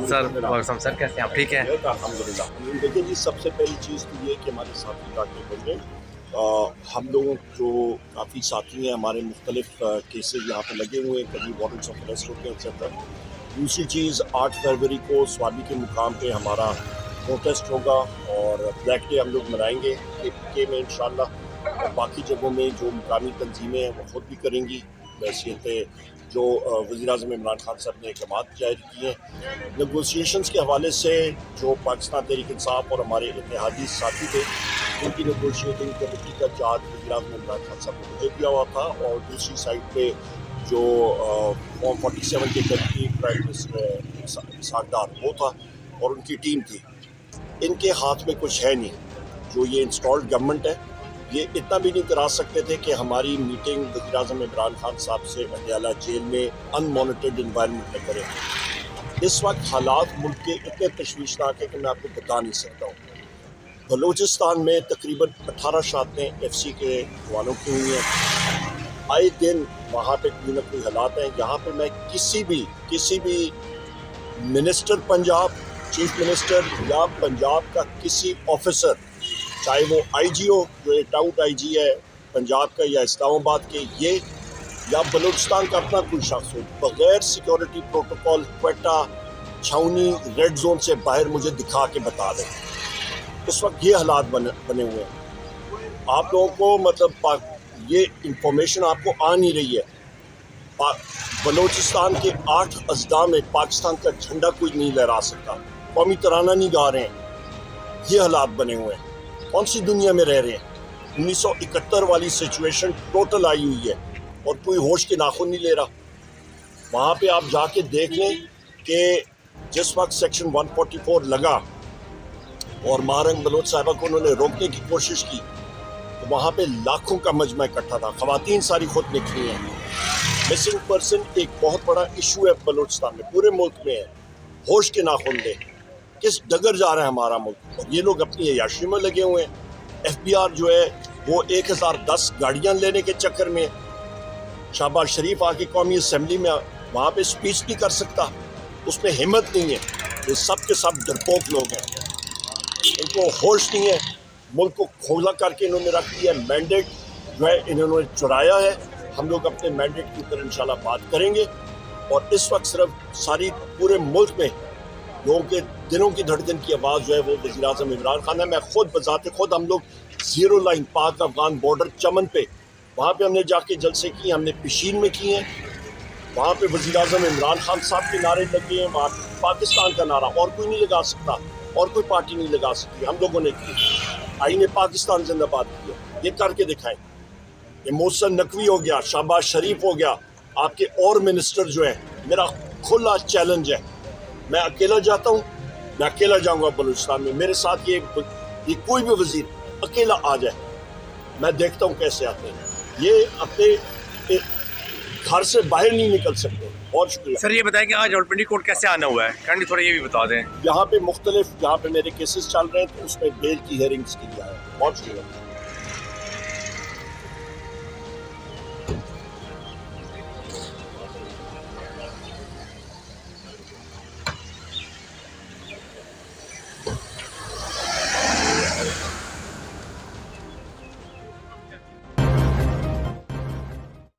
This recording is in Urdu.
سر وعلیکم سر، کیسے ہیں آپ؟ ٹھیک ہیں الحمدللہ۔ دیکھیں جی، سب سے پہلی چیز تو یہ کہ ہمارے ساتھی ڈاکٹر بن گئے۔ ہم لوگوں جو کافی ساتھی ہیں ہمارے، مختلف کیسز یہاں پہ لگے ہوئے ہیں، کبھی وارنٹس آف اریسٹ ہوتے ہیں ایٹسیٹرا۔ دوسری چیز 8 فروری کو سوابی کے مقام پہ ہمارا پروٹیسٹ ہوگا اور بلیک ڈے ہم لوگ منائیں گے کے میں انشاءاللہ، اور باقی جگہوں میں جو مقامی تنظیمیں ہیں وہ خود بھی کریں گی بحیثیت جو وزیر اعظم عمران خان صاحب نے احکامات جاری کیے ہیں۔ نیگوسیشنز کے حوالے سے جو پاکستان تحریک انصاف اور ہمارے اتحادی ساتھی تھے، ان کی نیگوشیٹنگ کمیٹی کا چارج وزیر اعظم عمران خان صاحب نے مجھے دیا ہوا تھا، اور دوسری سائڈ پہ جو فارم 47 کے deputy prime minister Ishaq Dar وہ تھا اور ان کی ٹیم تھی۔ ان کے ہاتھ میں کچھ ہے نہیں، جو یہ انسٹالڈ گورنمنٹ ہے یہ اتنا بھی نہیں کرا سکتے تھے کہ ہماری میٹنگ وزیر اعظم عمران خان صاحب سے پٹیالہ جیل میں ان مانیٹرڈ انوائرمنٹ میں کریں۔ اس وقت حالات ملک کے اتنے تشویشناک ہے کہ میں آپ کو بتا نہیں سکتا ہوں۔ بلوچستان میں تقریباً 18 شہادتیں ایف سی کے جوانوں کی ہوئی ہیں۔ آئے دن وہاں پہ کوئی نہ کوئی حالات ہیں۔ یہاں پہ میں کسی بھی منسٹر پنجاب، چیف منسٹر یا پنجاب کا کسی آفیسر، چاہے وہ آئی جی ہو جو ایک ٹاؤٹ آئی جی ہے پنجاب کا یا اسلام آباد کے، یہ یا بلوچستان کا اپنا کوئی شخص ہو، بغیر سیکیورٹی پروٹوکول کوئٹہ چھاؤنی ریڈ زون سے باہر مجھے دکھا کے بتا دیں۔ اس وقت یہ حالات بنے ہوئے ہیں۔ آپ لوگوں کو مطلب یہ انفارمیشن آپ کو آ نہیں رہی ہے۔ بلوچستان کے 8 اضلاع میں پاکستان کا جھنڈا کوئی نہیں لہرا سکتا، قومی ترانہ نہیں گا رہے ہیں۔ یہ حالات بنے ہوئے ہیں۔ کون سی دنیا میں رہ رہے ہیں؟ 1971 والی سچویشن ٹوٹل آئی ہوئی ہے اور کوئی ہوش کے ناخن نہیں لے رہا۔ وہاں پہ آپ جا کے دیکھ لیں کہ جس وقت سیکشن 144 لگا اور مہارنگ بلوچ صاحبہ کو انہوں نے روکنے کی کوشش کی تو وہاں پہ لاکھوں کا مجمع اکٹھا تھا، خواتین ساری خود نکلی ہیں۔ مسنگ پرسن ایک بہت بڑا ایشو ہے بلوچستان میں، پورے ملک میں ہے۔ ہوش کے ناخن لے، کس ڈگر جا رہا ہے ہمارا ملک، اور یہ لوگ اپنی عیاشی میں لگے ہوئے ہیں۔ ایف بی آر جو ہے وہ 1010 گاڑیاں لینے کے چکر میں، شہباز شریف آ کے قومی اسمبلی میں وہاں پہ سپیچ نہیں کر سکتا، اس میں ہمت نہیں ہے۔ یہ سب کے سب ڈرپوک لوگ ہیں، ان کو ہوش نہیں ہے۔ ملک کو کھولا کر کے انہوں نے رکھ دیا، مینڈیٹ جو ہے انہوں نے چرایا ہے۔ ہم لوگ اپنے مینڈیٹ کے اوپر انشاءاللہ بات کریں گے، اور اس وقت صرف ساری پورے ملک میں لوگوں کے دلوں کی دھڑکن کی آواز جو ہے وہ وزیر اعظم عمران خان ہے۔ میں خود بذات خود، ہم لوگ zero line Pak Afghan border چمن پہ، وہاں پہ ہم نے جا کے جلسے کیے، ہم نے پشین میں کیے ہیں۔ وہاں پہ وزیر اعظم عمران خان صاحب کے نعرے لگے ہیں، وہاں پاکستان کا نعرہ اور کوئی نہیں لگا سکتا، اور کوئی پارٹی نہیں لگا سکتی، ہم لوگوں نے کی۔ آئین پاکستان زندہ باد کیا، یہ کر کے دکھائیں۔ یہ محسن نقوی ہو گیا، شہباز شریف ہو گیا، آپ کے اور منسٹر جو ہیں، میرا کھلا چیلنج ہے۔ میں اکیلا جاتا ہوں، میں اکیلا جاؤں گا بلوچستان میں، میرے ساتھ یہ کوئی بھی وزیر اکیلا آ جائے، میں دیکھتا ہوں کیسے آتے ہیں۔ یہ اپنے گھر سے باہر نہیں نکل سکتے۔ بہت شکریہ سر۔ یہ بتائیں کہ آج اولڈ کورٹ کیسے آنا ہوا ہے، کائنڈلی تھوڑا یہ بھی بتا دیں۔ یہاں پہ یہاں پہ میرے کیسز چل رہے ہیں تو اس میں بیل کی ہیئرنگز کی جائے۔ بہت شکریہ۔